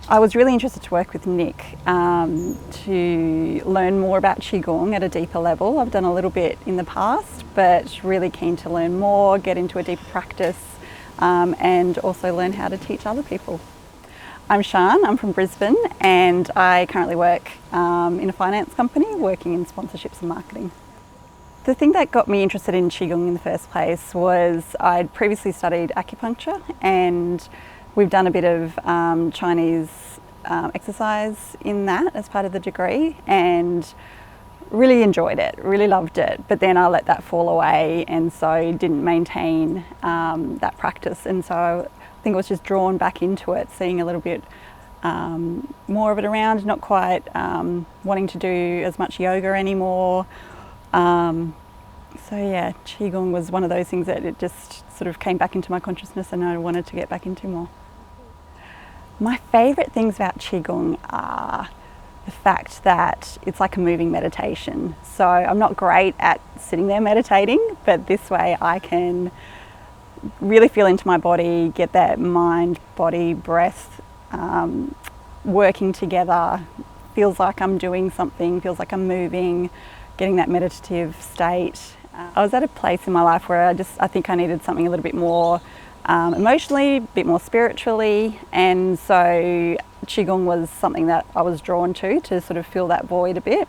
I was really interested to work with Nick to learn more about Qigong at a deeper level. I've done a little bit in the past, but really keen to learn more, get into a deeper practice, and also learn how to teach other people. I'm Sian, I'm from Brisbane, and I currently work in a finance company working in sponsorships and marketing. The thing that got me interested in Qigong in the first place was I'd previously studied acupuncture, and we've done a bit of Chinese exercise in that as part of the degree, and really enjoyed it, really loved it. But then I let that fall away, and so didn't maintain that practice. And so I think I was just drawn back into it, seeing a little bit more of it around, not quite wanting to do as much yoga anymore. So yeah, Qigong was one of those things that it just sort of came back into my consciousness and I wanted to get back into more. My favourite things about Qigong are the fact that it's like a moving meditation. So I'm not great at sitting there meditating, but this way I can really feel into my body, get that mind, body, breath working together. Feels like I'm doing something, feels like I'm moving, getting that meditative state. I was at a place in my life where I think I needed something a little bit more emotionally, a bit more spiritually, and so Qigong was something that I was drawn to sort of fill that void a bit.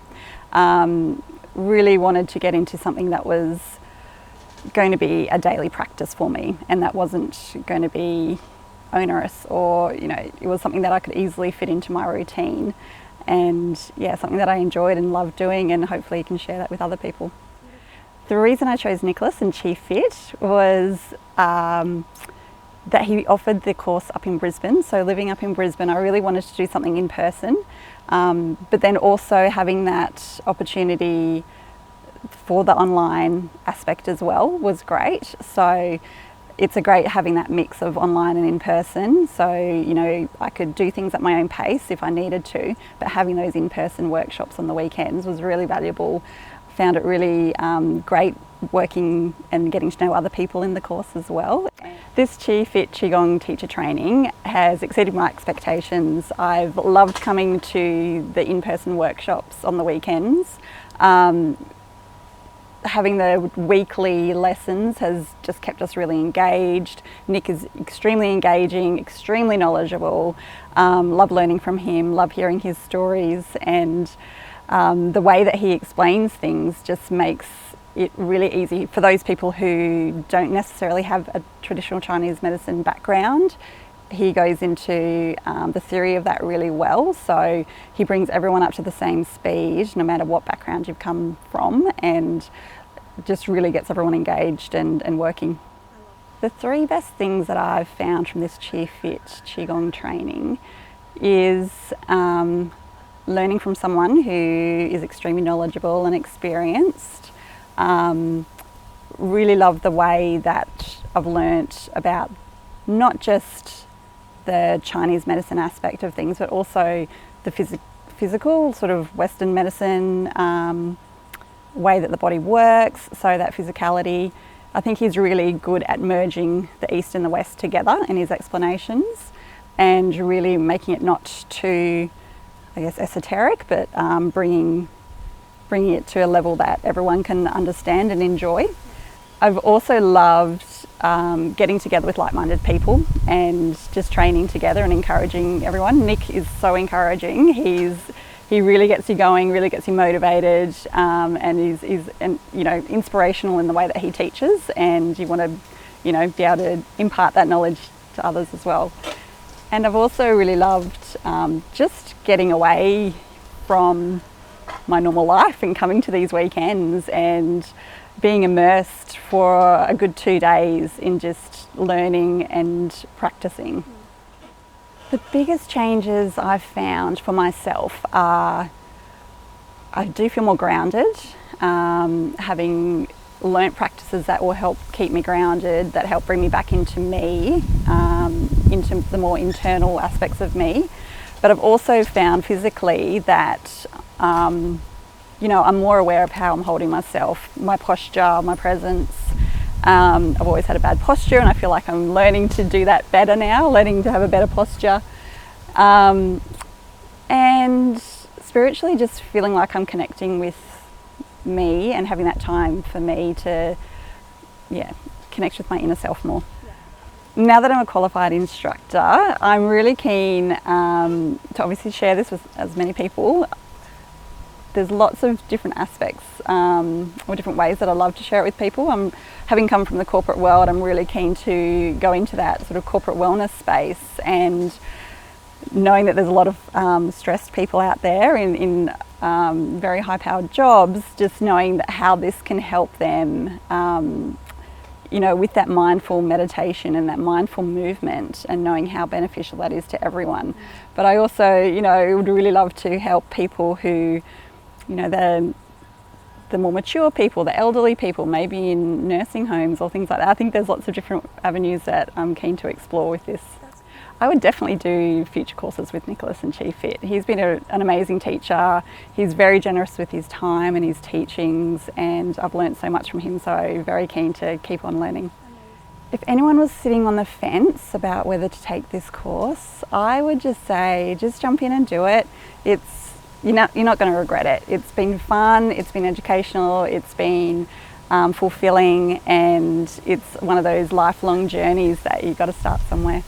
Really wanted to get into something that was going to be a daily practice for me, and that wasn't going to be onerous, or it was something that I could easily fit into my routine, and yeah, something that I enjoyed and loved doing, and hopefully you can share that with other people. The reason I chose Nicholas and Chi Fit was that he offered the course up in Brisbane. So living up in Brisbane, I really wanted to do something in person, but then also having that opportunity for the online aspect as well was great. So it's a great having that mix of online and in person. So, I could do things at my own pace if I needed to, but having those in-person workshops on the weekends was really valuable. Found it really great working and getting to know other people in the course as well. This Chi Fit Qigong teacher training has exceeded my expectations. I've loved coming to the in-person workshops on the weekends. Having the weekly lessons has just kept us really engaged. Nick is extremely engaging, extremely knowledgeable. Love learning from him, love hearing his stories, and the way that he explains things just makes it really easy for those people who don't necessarily have a traditional Chinese medicine background. He goes into the theory of that really well, so he brings everyone up to the same speed no matter what background you've come from, and just really gets everyone engaged and working. The three best things that I've found from this Chi Fit Qigong training is learning from someone who is extremely knowledgeable and experienced. Really love the way that I've learnt about not just the Chinese medicine aspect of things, but also the physical sort of Western medicine way that the body works, so that physicality. I think he's really good at merging the East and the West together in his explanations, and really making it not too, esoteric, but bringing it to a level that everyone can understand and enjoy. I've also loved getting together with like-minded people and just training together and encouraging everyone. Nick is so encouraging. He really gets you going, really gets you motivated, and is inspirational in the way that he teaches, and you want to be able to impart that knowledge to others as well. And I've also really loved just getting away from my normal life and coming to these weekends and being immersed for a good 2 days in just learning and practicing. The biggest changes I've found for myself are I do feel more grounded, having learnt practices that will help keep me grounded, that help bring me back into me, into the more internal aspects of me. But I've also found physically that I'm more aware of how I'm holding myself, my posture, my presence. I've always had a bad posture, and I feel like I'm learning to do that better now, learning to have a better posture. And spiritually, just feeling like I'm connecting with me and having that time for me to, connect with my inner self more. Now that I'm a qualified instructor, I'm really keen to obviously share this with as many people. There's lots of different aspects or different ways that I love to share it with people. Having come from the corporate world, I'm really keen to go into that sort of corporate wellness space, and knowing that there's a lot of stressed people out there in very high-powered jobs, just knowing that how this can help them, with that mindful meditation and that mindful movement, and knowing how beneficial that is to everyone. But I also, would really love to help people who, the more mature people, the elderly people, maybe in nursing homes or things like that. I think there's lots of different avenues that I'm keen to explore with this. I would definitely do future courses with Nicholas and QFit. He's been an amazing teacher. He's very generous with his time and his teachings, and I've learnt so much from him, so very keen to keep on learning. If anyone was sitting on the fence about whether to take this course, I would just say, just jump in and do it. You're not going to regret it. It's been fun, it's been educational, it's been fulfilling, and it's one of those lifelong journeys that you've got to start somewhere.